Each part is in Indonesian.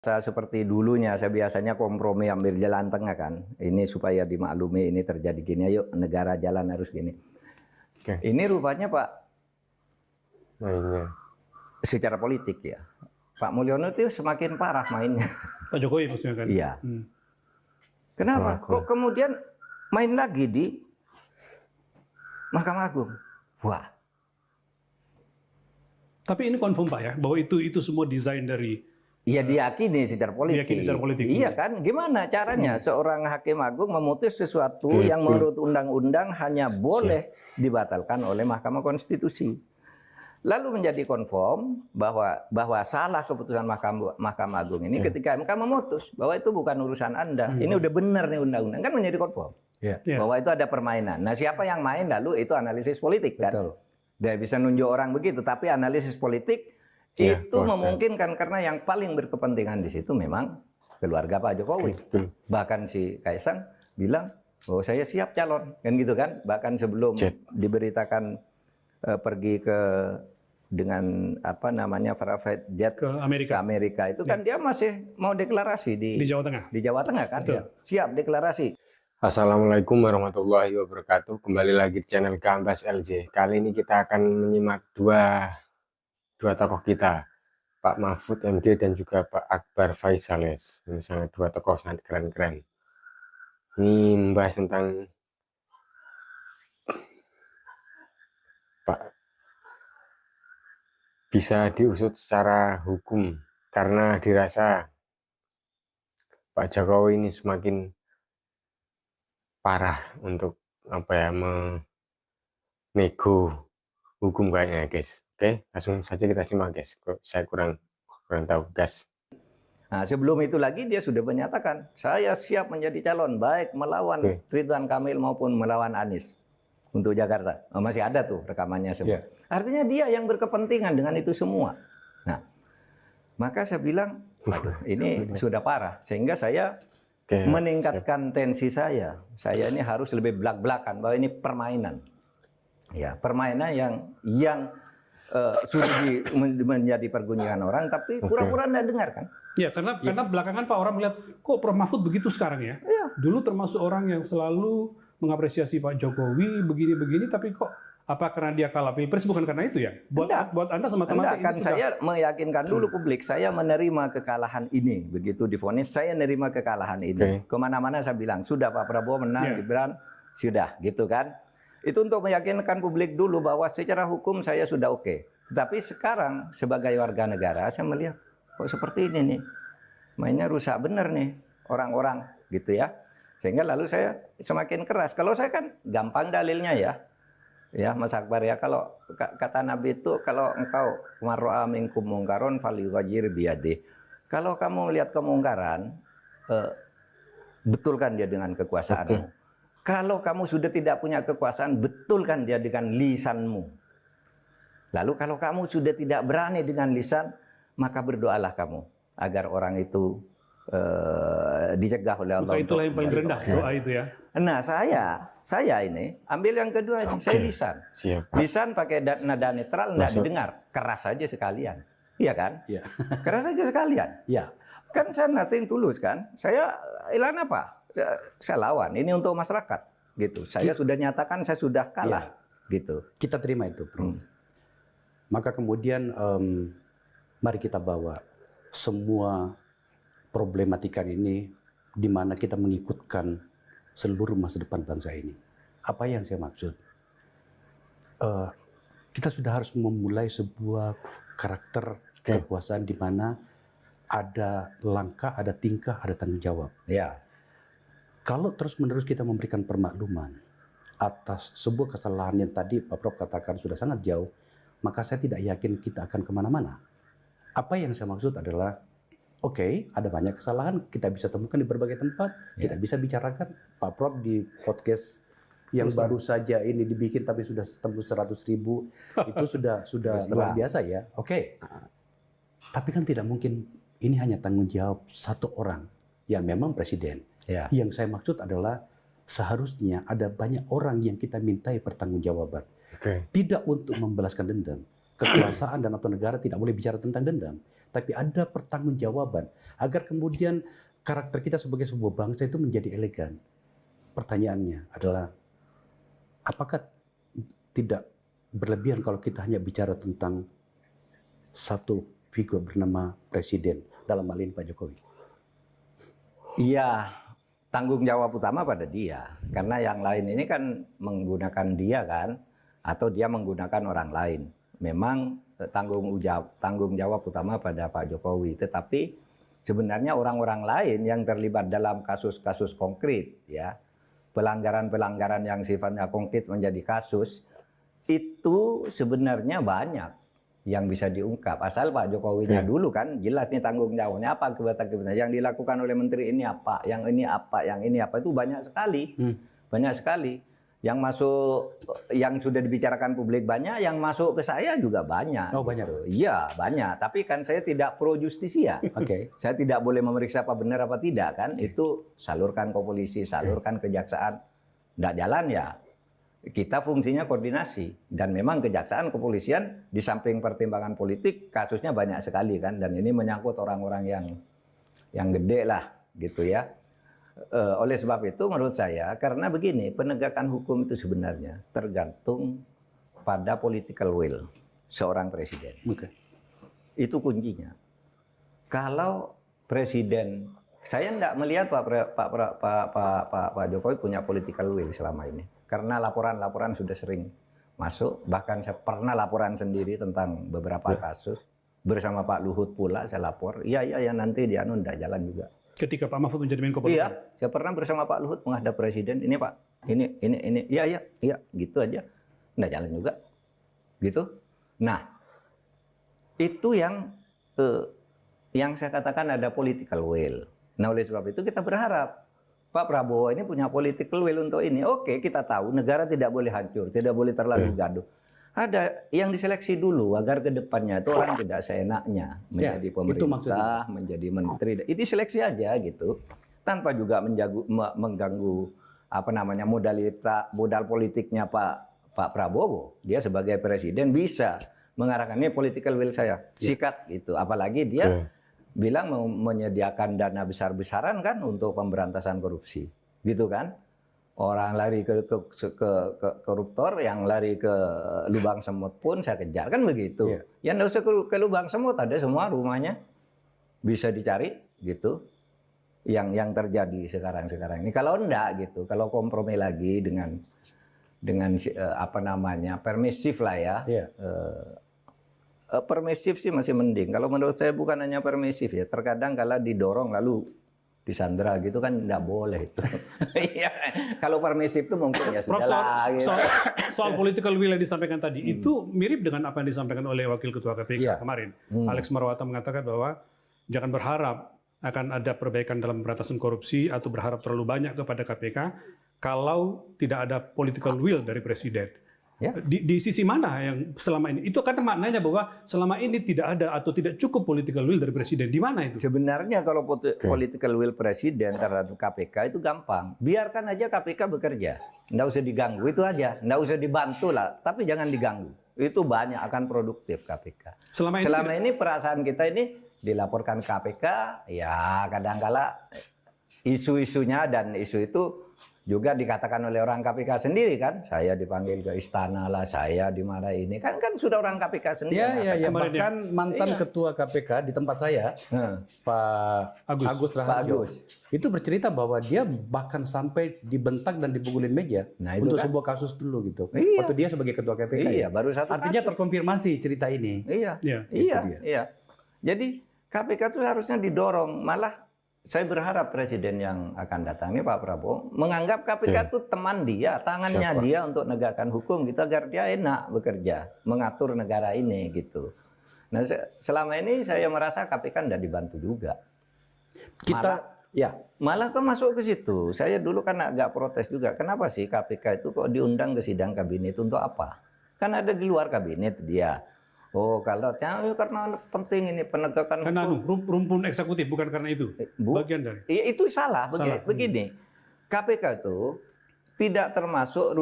Saya seperti dulunya, saya biasanya kompromi ambil jalan tengah kan. Ini supaya dimaklumi ini terjadi gini, ayo negara jalan harus gini. Oke. Ini rupanya Pak, Mainnya. secara politik ya, Pak Mulyono itu semakin parah mainnya. Pak Jokowi maksudnya kan? Iya. Kenapa? Kok kemudian main lagi di Mahkamah Agung? Wah. Tapi ini confirm Pak ya, bahwa itu semua desain dari... Iya diyakini secara politik. Diyakini secara politik. Iya kan? Gimana caranya seorang hakim agung memutus sesuatu yang menurut undang-undang hanya boleh dibatalkan oleh Mahkamah Konstitusi. Lalu menjadi konform bahwa salah keputusan Mahkamah Agung ini ketika MK memutus bahwa itu bukan urusan Anda. Ini udah benar nih undang-undang, kan menjadi konform. Bahwa itu ada permainan. Nah, siapa yang main lalu itu analisis politik kan. Betul. Dia bisa nunjuk orang begitu, tapi analisis politik itu memungkinkan karena yang paling berkepentingan di situ memang keluarga Pak Jokowi. Bahkan si Kaisang bilang, "Oh, saya siap calon." Kan gitu kan? Bahkan sebelum diberitakan pergi ke dengan apa namanya private jet ke Amerika, itu kan dia masih mau deklarasi di Jawa Tengah. Di Jawa Tengah kan? Siap deklarasi. Assalamualaikum warahmatullahi wabarakatuh. Kembali lagi di channel Gambas LJ. Kali ini kita akan menyimak dua tokoh kita, Pak Mahfud MD dan juga Pak Akbar Faisales. Ini sangat dua tokoh sangat keren-keren. Ini membahas tentang Pak bisa diusut secara hukum karena dirasa Pak Jokowi ini semakin parah untuk menego hukum kayaknya guys. Oke, langsung saja kita simak guys. Saya kurang tahu guys. Nah, sebelum itu lagi dia sudah menyatakan saya siap menjadi calon baik melawan Ridwan Kamil maupun melawan Anies untuk Jakarta. Oh, masih ada tuh rekamannya semua. Artinya dia yang berkepentingan dengan itu semua. Nah, maka saya bilang, waduh, ini sudah parah. Sehingga saya meningkatkan tensi saya. Saya ini harus lebih belak-belakan bahwa ini permainan. Ya, permainan yang sudah menjadi pergunjingan orang, tapi pura-pura tidak dengar kan? Ya, karena belakangan Pak orang melihat kok Prof Mahfud begitu sekarang ya. Dulu termasuk orang yang selalu mengapresiasi Pak Jokowi begini-begini, tapi kok apa karena dia kalah pilpres bukan karena itu ya? Buat Anda semata-mata kan saya meyakinkan dulu publik, saya menerima kekalahan ini. Begitu divonis, saya menerima kekalahan ini. Kemana-mana saya bilang, sudah Pak Prabowo menang, Gibran, sudah gitu kan. Itu untuk meyakinkan publik dulu bahwa secara hukum saya sudah oke. Tapi sekarang sebagai warga negara, saya melihat kok seperti ini nih. Mainnya rusak bener nih orang-orang gitu ya. Sehingga lalu saya semakin keras. Kalau saya kan gampang dalilnya ya. Ya Mas Akbar ya, kalau kata Nabi itu kalau engkau mar'a minkum mungkaron falyughayyir biyadih. Kalau kamu melihat kemungkaran, betulkan dia dengan kekuasaanmu. Kalau kamu sudah tidak punya kekuasaan, betulkan dia dengan lisanmu. Lalu kalau kamu sudah tidak berani dengan lisan, maka berdoalah kamu agar orang itu dicegah oleh Allah. Itulah yang paling rendah doa itu ya. Nah saya ini ambil yang kedua ini, saya lisan. Lisan pakai nada netral, nggak didengar, keras saja sekalian. Iya kan? Iya. Keras saja sekalian. Iya. Kan saya nothing tulus kan? Saya ilan apa? Saya lawan. Ini untuk masyarakat gitu. Saya sudah nyatakan saya sudah kalah gitu. Kita terima itu, Bro. Maka kemudian mari kita bawa semua problematika ini di mana kita mengikutkan seluruh masa depan bangsa ini. Apa yang saya maksud? Kita sudah harus memulai sebuah karakter kekuasaan di mana ada langkah, ada tingkah, ada tanggung jawab. Ya. Kalau terus-menerus kita memberikan permakluman atas sebuah kesalahan yang tadi Pak Prof katakan sudah sangat jauh, maka saya tidak yakin kita akan kemana-mana. Apa yang saya maksud adalah, oke, ada banyak kesalahan, kita bisa temukan di berbagai tempat, kita bisa bicarakan. Pak Prof di podcast yang baru saja ini dibikin tapi sudah tembus 100.000, itu sudah luar biasa ya. Oke. Tapi kan tidak mungkin ini hanya tanggung jawab satu orang, yang memang presiden. Yang saya maksud adalah seharusnya ada banyak orang yang kita mintai pertanggungjawaban. Tidak untuk membalaskan dendam. Kekuasaan dan atau negara tidak boleh bicara tentang dendam. tapi ada pertanggungjawaban agar kemudian karakter kita sebagai sebuah bangsa itu menjadi elegan. Pertanyaannya adalah, apakah tidak berlebihan kalau kita hanya bicara tentang satu figur bernama presiden, dalam hal ini Pak Jokowi? Iya, tanggung jawab utama pada dia. Karena yang lain ini kan menggunakan dia kan, atau dia menggunakan orang lain. Memang tanggung jawab utama pada Pak Jokowi. Tetapi sebenarnya orang-orang lain yang terlibat dalam kasus-kasus konkret, ya, pelanggaran-pelanggaran yang sifatnya konkret menjadi kasus, itu sebenarnya banyak yang bisa diungkap. Asal Pak Jokowinya dulu kan jelas nih tanggung jawabnya apa, kebetulan yang dilakukan oleh menteri ini apa, yang ini apa, yang ini apa, itu banyak sekali. Banyak sekali. Yang masuk, yang sudah dibicarakan publik banyak, yang masuk ke saya juga banyak. Oh, banyak. Iya, banyak. Tapi kan saya tidak pro justisia. Oke. Saya tidak boleh memeriksa apa benar apa tidak kan. Itu salurkan ke polisi, salurkan kejaksaan. Nggak jalan ya. Kita fungsinya koordinasi, dan memang kejaksaan, kepolisian di samping pertimbangan politik kasusnya banyak sekali kan, dan ini menyangkut orang-orang yang gede lah gitu ya. Oleh sebab itu menurut saya, karena begini, penegakan hukum itu sebenarnya tergantung pada political will seorang presiden. Oke. Itu kuncinya. Kalau presiden, saya tidak melihat Pak Jokowi punya political will selama ini. Karena laporan-laporan sudah sering masuk, bahkan saya pernah laporan sendiri tentang beberapa kasus bersama Pak Luhut pula saya lapor. Iya nanti dia tidak jalan juga. Ketika Pak Mahfud menjadi Menko Polhukam. Iya, saya pernah bersama Pak Luhut menghadap presiden. Ini Pak, ini, iya, gitu aja, tidak jalan juga, gitu. Nah, itu yang saya katakan ada political will. Nah, oleh sebab itu kita berharap Pak Prabowo ini punya political will untuk ini. Oke, kita tahu negara tidak boleh hancur, tidak boleh terlalu gaduh. Ada yang diseleksi dulu agar ke depannya itu orang tidak seenaknya menjadi pemerintah, menjadi menteri. Ini seleksi aja gitu, tanpa juga mengganggu apa namanya modal politiknya Pak Prabowo. Dia sebagai presiden bisa mengarahkan ini political will saya, sikat gitu. Apalagi dia bilang mau menyediakan dana besar-besaran kan untuk pemberantasan korupsi, gitu kan? Orang lari ke koruptor, yang lari ke lubang semut pun saya kejar kan begitu. Ya nggak usah ke lubang semut, ada semua rumahnya bisa dicari gitu. Yang terjadi sekarang ini. Kalau enggak gitu, kalau kompromi lagi dengan apa namanya permisif lah ya. Permisif sih masih mending. Kalau menurut saya bukan hanya permisif ya. Terkadang kalau didorong lalu disandera gitu kan tidak boleh itu. Iya. Kalau permisif itu mungkin ya sudah lah. Gitu. Soal political will yang disampaikan tadi itu mirip dengan apa yang disampaikan oleh Wakil Ketua KPK kemarin. Alex Marwata mengatakan bahwa jangan berharap akan ada perbaikan dalam pemberantasan korupsi atau berharap terlalu banyak kepada KPK kalau tidak ada political will dari Presiden. Ya. Di sisi mana yang selama ini? Itu kan maknanya bahwa selama ini tidak ada atau tidak cukup political will dari Presiden. Di mana itu? Sebenarnya kalau political will Presiden terhadap KPK itu gampang. Biarkan aja KPK bekerja. Nggak usah diganggu, itu aja. Nggak usah dibantu lah, tapi jangan diganggu. Itu banyak akan produktif KPK. Selama ini perasaan kita ini dilaporkan KPK, ya kadang-kala isu-isunya dan isu itu juga dikatakan oleh orang KPK sendiri kan, saya dipanggil ke istana lah, saya di mana ini kan sudah orang KPK sendiri. Ya, bahkan mantan ketua KPK di tempat saya, Pak Agus Raharjo, itu bercerita bahwa dia bahkan sampai dibentak dan dipukulin meja untuk sebuah kasus dulu gitu. Waktu dia sebagai ketua KPK. Baru satu. Artinya terkonfirmasi cerita ini. Iya. Jadi KPK itu harusnya didorong, malah saya berharap presiden yang akan datang ini Pak Prabowo menganggap KPK itu teman dia, tangannya dia untuk menegakkan hukum gitu agar dia enak bekerja, mengatur negara ini gitu. Nah, selama ini saya merasa KPK tidak dibantu juga. Malah kok masuk ke situ. Saya dulu kan agak protes juga. Kenapa sih KPK itu kok diundang ke sidang kabinet untuk apa? Kan ada di luar kabinet dia. Oh, kalau karena penting ini penegakan hukum. Rumpun eksekutif, bukan karena itu. Bagian dari. Itu salah. Begini, KPK itu tidak termasuk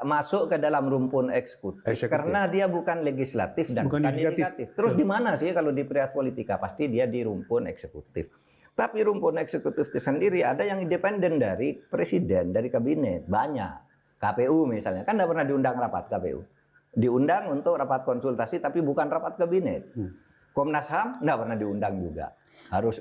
masuk ke dalam rumpun eksekutif karena dia bukan legislatif dan bukan yudikatif. Terus di mana sih kalau di Periat Politika? Pasti dia di rumpun eksekutif. Tapi rumpun eksekutif itu sendiri ada yang independen dari presiden, dari kabinet, banyak. KPU misalnya, kan tidak pernah diundang rapat KPU. Diundang untuk rapat konsultasi tapi bukan rapat kabinet. Komnas HAM tidak pernah diundang juga. Harus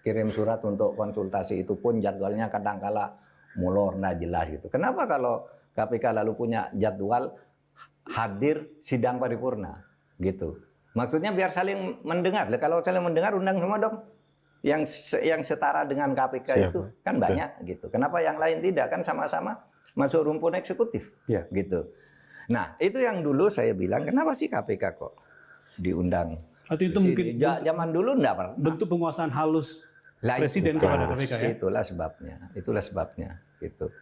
kirim surat untuk konsultasi, itu pun jadwalnya kadang-kala molor, nggak jelas gitu. Kenapa kalau KPK lalu punya jadwal hadir sidang paripurna gitu? Maksudnya biar saling mendengar. Kalau saling mendengar undang semua dong. Yang setara dengan KPK itu kan banyak gitu. Kenapa yang lain tidak? Kan sama-sama masuk rumpun eksekutif gitu. Nah, itu yang dulu saya bilang, kenapa sih KPK kok diundang? Atau itu mungkin zaman dulu enggak pernah. bentuk penguasaan halus presiden kepada KPK ya? Itulah sebabnya gitu.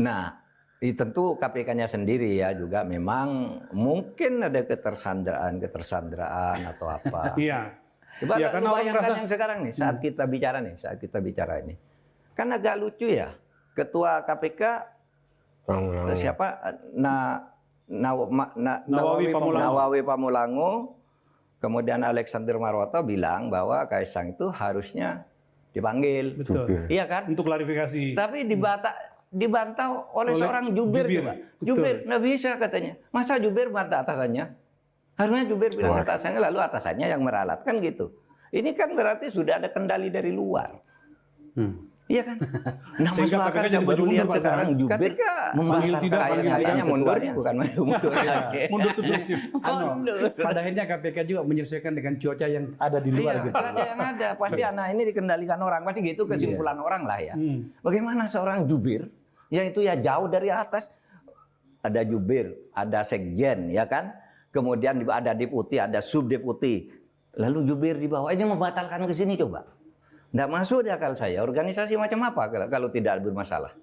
Nah, tentu KPK-nya sendiri ya juga memang mungkin ada ketersandraan atau apa. Iya. Coba ya, karena bayangkan yang sekarang nih, saat kita bicara ini. Kan agak lucu ya. Ketua KPK siapa? Nawawi Pamulango. Kemudian Alexander Marwata bilang bahwa Kaisang itu harusnya dipanggil. Betul. Iya kan? Untuk klarifikasi. Tapi dibantah oleh seorang jubir. Jubir nggak bisa katanya. Masa jubir bantah atasannya? Harusnya jubir bilang atasannya, lalu atasannya yang meralat, kan gitu. Ini kan berarti sudah ada kendali dari luar. Iya kan? Nah, sehingga KPK jadi maju mundur sekarang jubir memanggil tidak panggil mundurnya bukan maju mundur. Mundur subversif. Pada akhirnya KPK juga menyesuaikan dengan cuaca yang ada di luar gitu. Cuaca yang ada pasti anak ini dikendalikan orang, pasti gitu kesimpulan orang lah ya. Bagaimana seorang jubir yang itu ya jauh dari atas, ada jubir, ada sekjen, ya kan? Kemudian ada deputi, ada subdeputi, lalu jubir di bawah ini membatalkan ke sini coba. Nggak masuk di akal saya. Organisasi macam apa kalau tidak bermasalah?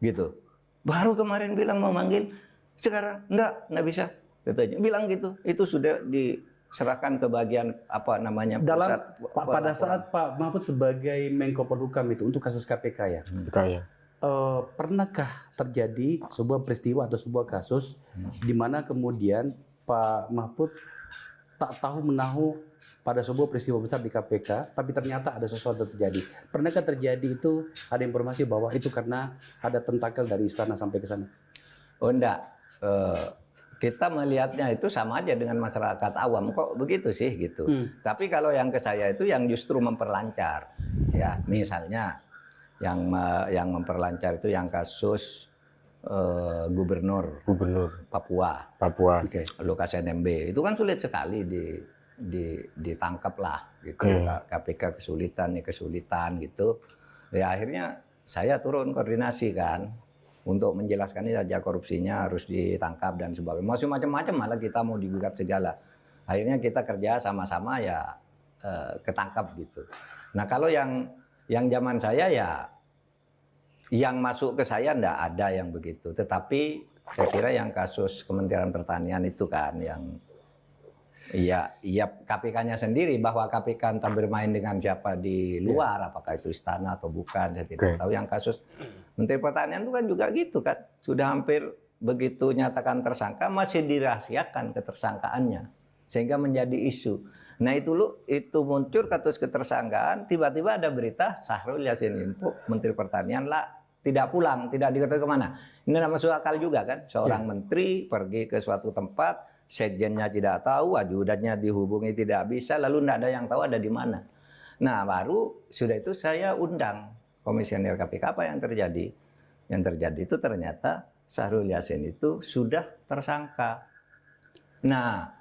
Gitu. Baru kemarin bilang mau manggil, sekarang nggak bisa. Katanya. Bilang gitu. Itu sudah diserahkan ke bagian apa namanya dalam pusat. Pada saat Pak Mahfud sebagai Menko Polhukam itu untuk kasus KPK ya. Pernahkah terjadi sebuah peristiwa atau sebuah kasus di mana kemudian Pak Mahfud tak tahu menahu pada sebuah peristiwa besar di KPK, tapi ternyata ada sesuatu terjadi. Pernahkah terjadi itu, ada informasi bahwa itu karena ada tentakel dari istana sampai ke sana? Oh enggak. Kita melihatnya itu sama aja dengan masyarakat awam. Kok begitu sih gitu. Tapi kalau yang ke saya itu yang justru memperlancar. Ya, misalnya yang memperlancar itu yang kasus gubernur Papua. Lukas NMB. Itu kan sulit sekali ditangkap lah gitu. KPK kesulitan gitu. Ya akhirnya saya turun koordinasi kan untuk menjelaskan ini saja korupsinya harus ditangkap dan sebagainya. Masih macam-macam malah kita mau digugat segala. Akhirnya kita kerja sama-sama ya ketangkap gitu. Nah, kalau yang zaman saya ya yang masuk ke saya enggak ada yang begitu. Tetapi saya kira yang kasus Kementerian Pertanian itu kan yang iya KPK-nya sendiri, bahwa KPK entah bermain dengan siapa di luar, apakah itu istana atau bukan, saya tidak tahu. Yang kasus Menteri Pertanian itu kan juga gitu kan, sudah hampir begitu nyatakan tersangka masih dirahasiakan ketersangkaannya sehingga menjadi isu. Nah itu muncul kasus ketersangkaan, tiba-tiba ada berita Syahrul Yassin Limpo Menteri Pertanian lah tidak pulang, tidak diketahui kemana. Ini tidak masuk akal juga kan, seorang menteri pergi ke suatu tempat, sekjennya tidak tahu, ajudannya dihubungi tidak bisa, lalu tidak ada yang tahu ada di mana. Nah baru sudah itu saya undang komisioner KPK, apa yang terjadi? Yang terjadi itu ternyata Syahrul Yassin itu sudah tersangka. Nah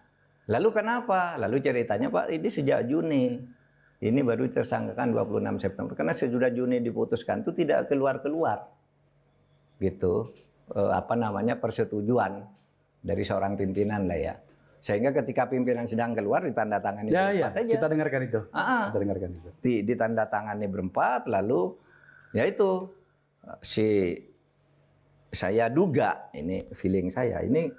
lalu kenapa? Lalu ceritanya Pak, ini sejak Juni. Ini baru tersangkakan 26 September. Karena sudah Juni diputuskan itu tidak keluar-keluar. Gitu. Persetujuan dari seorang pimpinan lah ya. Sehingga ketika pimpinan sedang keluar ditandatangani berempat aja. Kita dengarkan itu. Kita dengarkan itu. Ditandatangani berempat, lalu ya itu saya duga, ini feeling saya, ini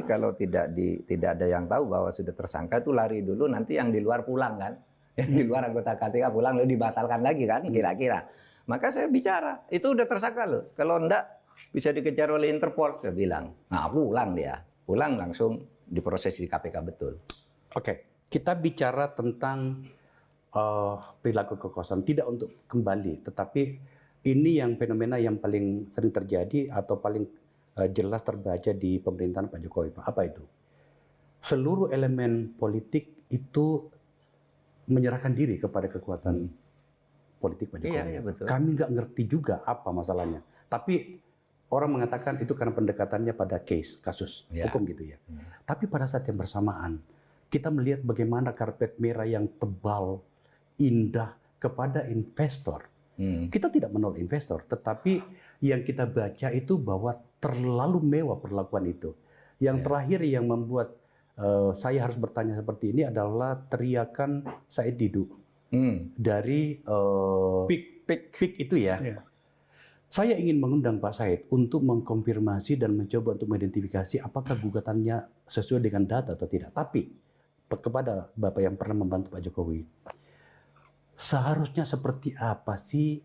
kalau tidak ada yang tahu bahwa sudah tersangka itu lari dulu, nanti yang di luar pulang kan. Yang di luar anggota KPK pulang lalu dibatalkan lagi kan kira-kira. Maka saya bicara, itu udah tersangka loh. Kalau enggak bisa dikejar oleh Interpol, saya bilang. Nah, pulang dia. Pulang langsung diproses di KPK betul. Oke, kita bicara tentang perilaku kekerasan, tidak untuk kembali, tetapi ini yang fenomena yang paling sering terjadi atau paling jelas terbaca di pemerintahan Pak Jokowi. Pak, apa itu? Seluruh elemen politik itu menyerahkan diri kepada kekuatan politik Pak Jokowi. Iya, betul. Kami nggak ngerti juga apa masalahnya. Tapi orang mengatakan itu karena pendekatannya pada kasus hukum gitu ya. Tapi pada saat yang bersamaan, kita melihat bagaimana karpet merah yang tebal, indah kepada investor. Kita tidak menolak investor, tetapi yang kita baca itu bahwa terlalu mewah perlakuan itu. Yang terakhir yang membuat saya harus bertanya seperti ini adalah teriakan Said Didu dari PIK itu ya. Saya ingin mengundang Pak Said untuk mengkonfirmasi dan mencoba untuk mengidentifikasi apakah gugatannya sesuai dengan data atau tidak. Tapi kepada Bapak yang pernah membantu Pak Jokowi, seharusnya seperti apa sih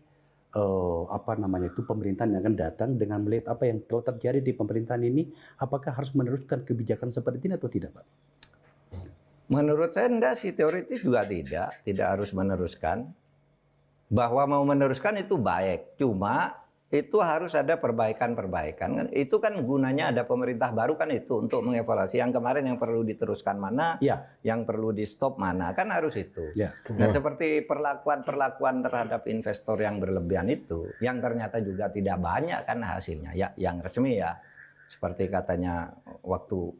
pemerintahan yang akan datang dengan melihat apa yang telah terjadi di pemerintahan ini? Apakah harus meneruskan kebijakan seperti ini atau tidak, Pak? Menurut saya enggak sih, teoritis juga tidak harus meneruskan. Bahwa mau meneruskan itu baik, cuma itu harus ada perbaikan-perbaikan. Itu kan gunanya ada pemerintah baru kan itu untuk mengevaluasi yang kemarin yang perlu diteruskan mana, yang perlu di stop mana, kan harus itu. Dan seperti perlakuan terhadap investor yang berlebihan itu, yang ternyata juga tidak banyak kan hasilnya, ya yang resmi ya. Seperti katanya waktu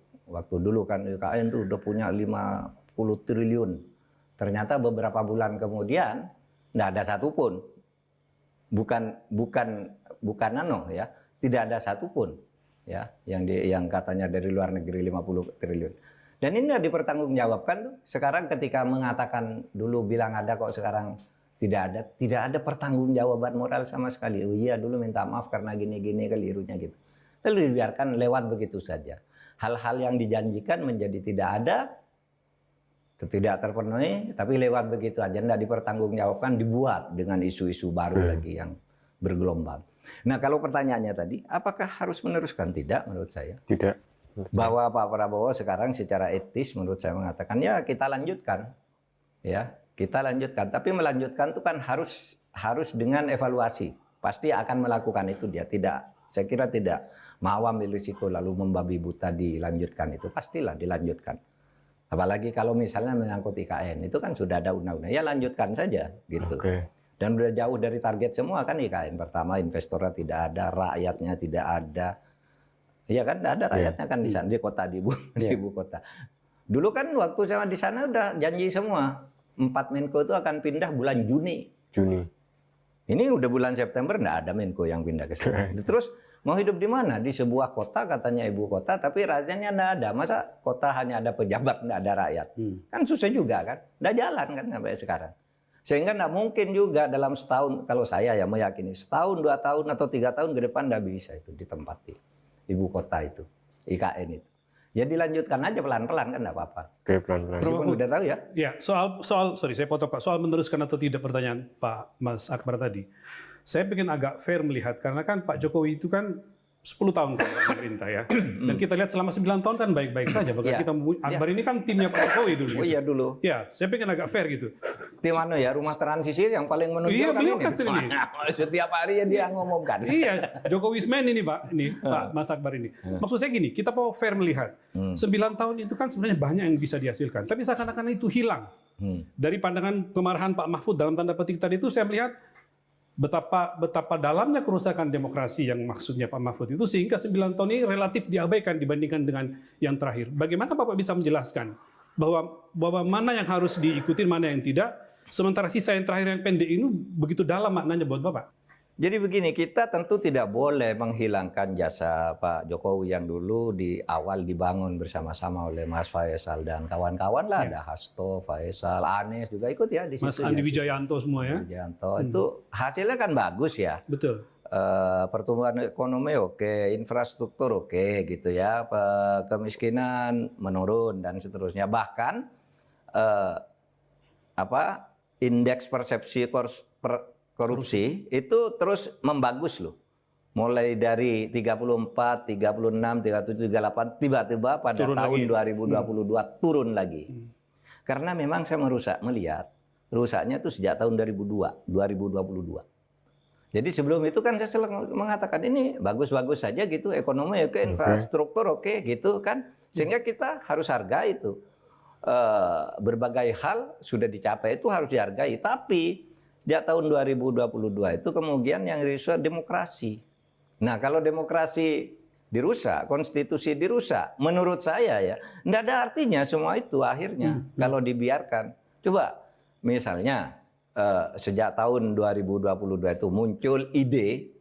dulu kan IKN itu udah punya 50 triliun. Ternyata beberapa bulan kemudian nggak ada satupun. Bukan tidak ada satupun ya yang katanya dari luar negeri 50 triliun. Dan ini dipertanggungjawabkan tuh. Sekarang ketika mengatakan dulu bilang ada kok sekarang tidak ada pertanggungjawaban moral sama sekali. Oh iya dulu minta maaf karena gini-gini kelirunya gitu. Lalu dibiarkan lewat begitu saja. Hal-hal yang dijanjikan menjadi tidak ada, tidak terpenuhi, tapi lewat begitu aja, tidak dipertanggungjawabkan, dibuat dengan isu-isu baru lagi yang bergelombang. Nah kalau pertanyaannya tadi, apakah harus meneruskan? Tidak, menurut saya. Tidak. Bahwa Pak Prabowo sekarang secara etis, menurut saya mengatakan ya kita lanjutkan, Tapi melanjutkan itu kan harus dengan evaluasi. Pasti akan melakukan itu dia. Saya kira tidak mau ambil risiko lalu membabi buta dilanjutkan itu, pastilah dilanjutkan. Apalagi kalau misalnya menyangkut IKN, itu kan sudah ada undang-undang. Ya lanjutkan saja gitu. Dan udah jauh dari target semua kan IKN. Pertama investornya tidak ada, rakyatnya tidak ada. Iya kan, tidak ada rakyatnya kan di sana, di kota, di ibu kota. Dulu kan waktu saya di sana udah janji semua. 4 Menko itu akan pindah bulan Juni. Ini udah bulan September nggak ada Menko yang pindah ke sana. Terus mau hidup di mana? Di sebuah kota katanya ibu kota, tapi rakyatnya nggak ada. Masa kota hanya ada pejabat nggak ada rakyat? Kan susah juga kan? Nggak jalan kan sampai sekarang. Sehingga nggak mungkin juga dalam setahun, kalau saya ya meyakini setahun, 2 tahun atau 3 tahun ke depan nggak bisa itu ditempati ibu kota itu, IKN itu. Ya dilanjutkan aja pelan-pelan kan nggak apa-apa. Pelan-pelan. Udah tahu ya? Ya, sorry saya potong Pak, soal meneruskan atau tidak pertanyaan Pak Mas Akbar tadi. Saya ingin agak fair melihat, karena kan Pak Jokowi itu kan 10 tahun kan pemerintah ya. Dan kita lihat selama 9 tahun kan baik-baik saja. Bahkan kita Akbar ini kan timnya Pak Jokowi dulu. Oh iya dulu. Ya, saya ingin agak fair gitu. Tim mana ya, rumah transisi yang paling menonjol kan ini. Setiap hari ya dia ngomongkan. Iya, Jokowisman ini Pak, Pak Mas Akbar ini. Maksud saya gini, kita mau fair melihat. 9 tahun itu kan sebenarnya banyak yang bisa dihasilkan. Tapi seakan-akan itu hilang. Dari pandangan kemarahan Pak Mahfud dalam tanda petik tadi itu saya melihat betapa dalamnya kerusakan demokrasi yang maksudnya Pak Mahfud itu, sehingga 9 tahun ini relatif diabaikan dibandingkan dengan yang terakhir. Bagaimana Bapak bisa menjelaskan bahwa mana yang harus diikuti, mana yang tidak, sementara sisa yang terakhir yang pendek ini begitu dalam maknanya buat Bapak? Jadi begini, kita tentu tidak boleh menghilangkan jasa Pak Jokowi yang dulu di awal dibangun bersama-sama oleh Mas Faisal dan kawan-kawan lah. Ada Hasto, Faisal, Anies juga ikut ya di situ. Mas Andi Wijayanto semua ya. Wijayanto itu hasilnya kan bagus ya. Betul. Pertumbuhan ekonomi oke, infrastruktur oke gitu ya, kemiskinan menurun dan seterusnya. Bahkan indeks persepsi korupsi itu terus membagus loh. Mulai dari 34, 36, 37, 38 tiba-tiba pada Turun tahun lagi. 2022 turun lagi. Karena memang saya melihat rusaknya itu sejak tahun 2022. Jadi sebelum itu kan saya selalu mengatakan ini bagus-bagus saja gitu, ekonomi oke, infrastruktur oke gitu kan. Sehingga kita harus hargai itu. Berbagai hal sudah dicapai itu harus dihargai. Tapi sejak tahun 2022 itu kemudian yang dirusak demokrasi. Nah, kalau demokrasi dirusak, konstitusi dirusak, menurut saya ya, tidak ada artinya semua itu akhirnya kalau dibiarkan. Coba misalnya sejak tahun 2022 itu muncul ide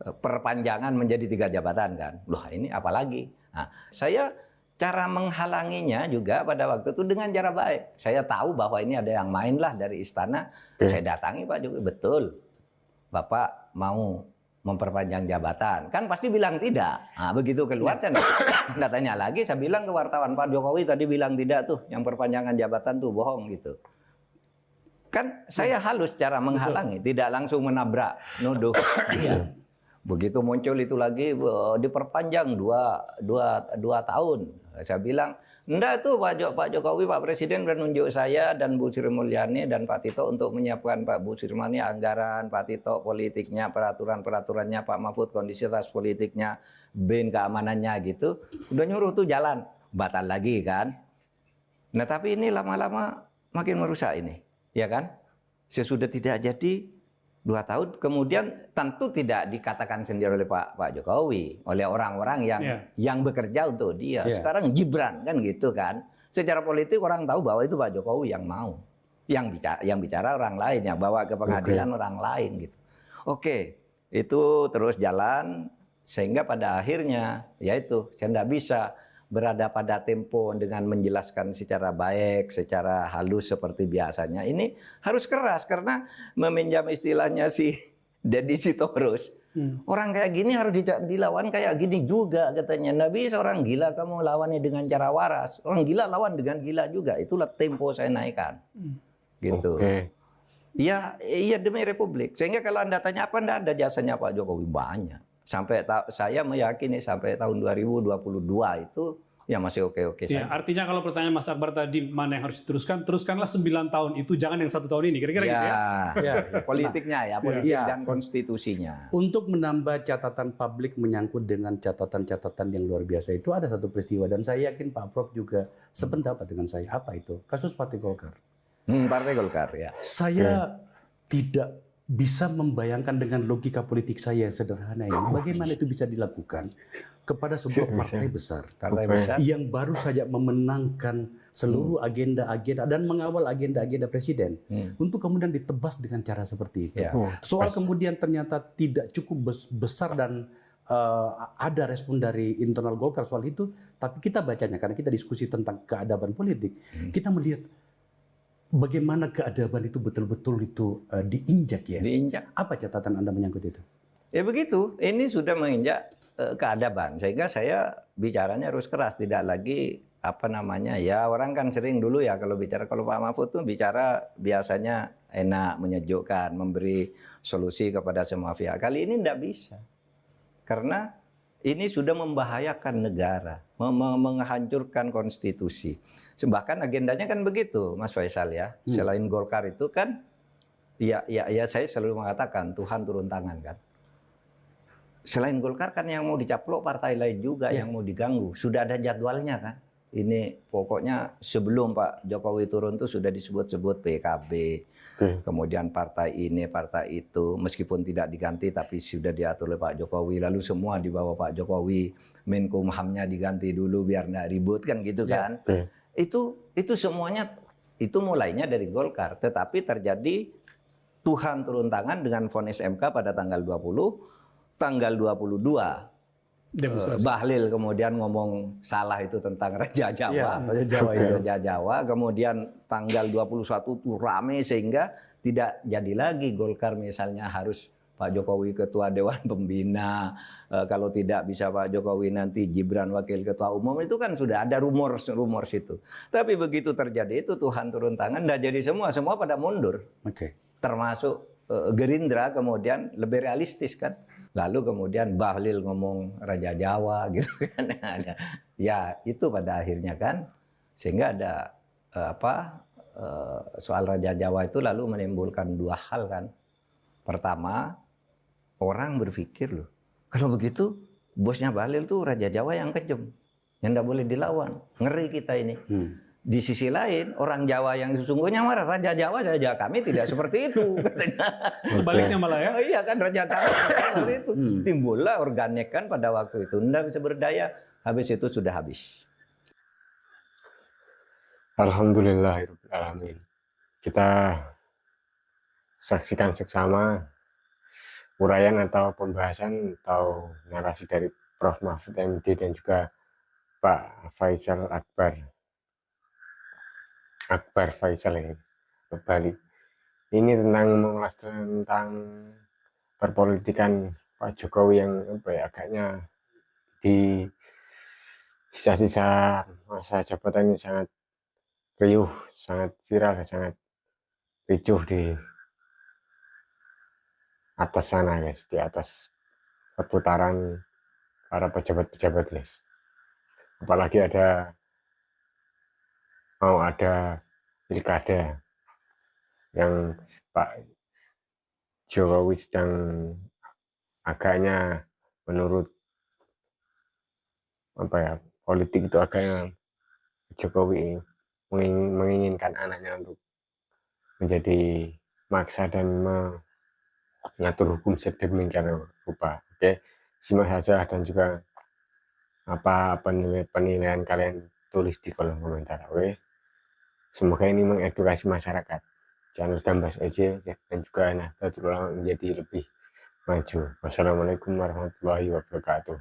perpanjangan menjadi 3 jabatan kan. Loh ini apalagi? Nah, saya cara menghalanginya juga pada waktu itu dengan cara baik. Saya tahu bahwa ini ada yang main lah dari istana. Saya datangi Pak Jokowi, betul. Bapak mau memperpanjang jabatan, kan pasti bilang tidak. Nah, begitu keluar saya nggak tanya lagi, saya bilang ke wartawan, Pak Jokowi tadi bilang tidak tuh, yang perpanjangan jabatan tuh bohong gitu. Kan saya halus cara menghalangi, tidak langsung menabrak, nuduh. Iya. Begitu muncul itu lagi diperpanjang 2 tahun. Saya bilang, enggak tuh Pak Jokowi, Pak Presiden sudah nunjuk saya dan Bu Sri Mulyani dan Pak Tito untuk menyiapkan Pak Bu Sri Mulyani anggaran, Pak Tito politiknya, peraturan-peraturannya, Pak Mahfud kondisitas politiknya, BIN keamanannya gitu. Udah nyuruh tuh jalan, batal lagi kan. Nah tapi ini lama-lama makin merusak ini, ya kan? Sesudah tidak jadi 2 tahun, kemudian tentu tidak dikatakan sendiri oleh Pak Jokowi, oleh orang-orang yang bekerja untuk dia. Sekarang Gibran kan gitu kan. Secara politik orang tahu bahwa itu Pak Jokowi yang mau, yang bicara orang lain, yang bawa ke pengadilan orang lain gitu. Oke, itu terus jalan sehingga pada akhirnya yaitu saya tidak bisa berada pada tempo dengan menjelaskan secara baik, secara halus seperti biasanya. Ini harus keras karena meminjam istilahnya si Deddy Sitorus. Orang kayak gini harus dilawan kayak gini juga katanya. Nggak bisa orang gila kamu lawannya dengan cara waras. Orang gila lawan dengan gila juga. Itulah tempo saya naikkan. Gitu. Ya demi Republik. Sehingga kalau Anda tanya apa, Anda ada jasanya Pak Jokowi banyak. Sampai saya meyakini sampai tahun 2022 itu ya masih oke-oke saja. Artinya kalau pertanyaan Mas Akbar tadi mana yang harus diteruskan, teruskanlah 9 tahun itu, jangan yang 1 tahun ini. Kira-kira gitu ya. Politiknya ya, politik dan konstitusinya. Untuk menambah catatan publik menyangkut dengan catatan-catatan yang luar biasa itu ada satu peristiwa dan saya yakin Pak Prof juga sependapat dengan saya. Apa itu? Kasus Partai Golkar. Partai Golkar ya. Saya tidak bisa membayangkan dengan logika politik saya yang sederhana ini, bagaimana itu bisa dilakukan kepada sebuah partai besar yang baru saja memenangkan seluruh agenda-agenda dan mengawal agenda-agenda presiden untuk kemudian ditebas dengan cara seperti itu. Soal kemudian ternyata tidak cukup besar dan ada respon dari internal Golkar soal itu, tapi kita bacanya karena kita diskusi tentang keadaban politik, kita melihat bagaimana keadaban itu betul-betul itu diinjak ya. Diinjak. Apa catatan Anda menyangkut itu? Ya begitu. Ini sudah menginjak keadaban. Sehingga saya bicaranya harus keras, tidak lagi apa namanya ya orang kan sering dulu ya kalau bicara, kalau Pak Mahfud tuh bicara biasanya enak, menyejukkan, memberi solusi kepada semua pihak. Kali ini tidak bisa. Karena ini sudah membahayakan negara, menghancurkan konstitusi. Bahkan agendanya kan begitu, Mas Faisal ya. Selain Golkar itu kan, ya saya selalu mengatakan Tuhan turun tangan kan. Selain Golkar kan yang mau dicaplok partai lain juga yang mau diganggu. Sudah ada jadwalnya kan. Ini pokoknya sebelum Pak Jokowi turun tuh sudah disebut-sebut PKB. Kemudian partai ini, partai itu, meskipun tidak diganti tapi sudah diatur oleh Pak Jokowi. Lalu semua di bawah Pak Jokowi. Menkumhamnya diganti dulu biar nggak ribut kan gitu kan. Itu semuanya itu mulainya dari Golkar, tetapi terjadi Tuhan turun tangan dengan vonis MK pada tanggal 20, tanggal 22 Bahlil kemudian ngomong salah itu tentang Raja Jawa, Raja Jawa, kemudian tanggal 21 itu rame sehingga tidak jadi lagi Golkar misalnya harus Pak Jokowi Ketua Dewan Pembina, kalau tidak bisa Pak Jokowi nanti Gibran Wakil Ketua Umum, itu kan sudah ada rumor situ. Tapi begitu terjadi itu Tuhan turun tangan, dan jadi semua pada mundur. Termasuk Gerindra kemudian lebih realistis kan. Lalu kemudian Bahlil ngomong Raja Jawa gitu kan. Ya itu pada akhirnya kan, sehingga ada soal Raja Jawa itu lalu menimbulkan dua hal kan. Pertama, orang berpikir loh, kalau begitu bosnya Bahlil tuh Raja Jawa yang kejam, yang tidak boleh dilawan, ngeri kita ini. Di sisi lain, orang Jawa yang sesungguhnya marah, Raja Jawa saja kami tidak seperti itu, katanya. Sebaliknya malah ya. Oh, iya kan, Raja Jawa seperti itu. Timbullah organik kan pada waktu itu, tidak bisa berdaya, habis itu sudah habis. Alhamdulillahirrahmanirrahim. Kita saksikan seksama uraian atau pembahasan atau narasi dari Prof. Mahfud MD dan juga Pak Faisal Akbar Faisal ini kembali. Ini tentang perpolitikan Pak Jokowi yang agaknya di sisa-sisa masa jabatannya sangat riuh, sangat viral, sangat ricuh di atas sana guys, di atas perputaran para pejabat-pejabat guys. Apalagi mau ada pilkada yang Pak Jokowi sedang agaknya menurut politik itu agaknya Jokowi menginginkan anaknya untuk menjadi maksa dan mengatur hukum sedemikian rupa. Oke, simak saja dan juga apa penilaian kalian tulis di kolom komentar. Oke, semoga ini mengedukasi masyarakat, channel Gambas LJ dan juga Nahdlatul Ulama menjadi lebih maju. Wassalamualaikum warahmatullahi wabarakatuh.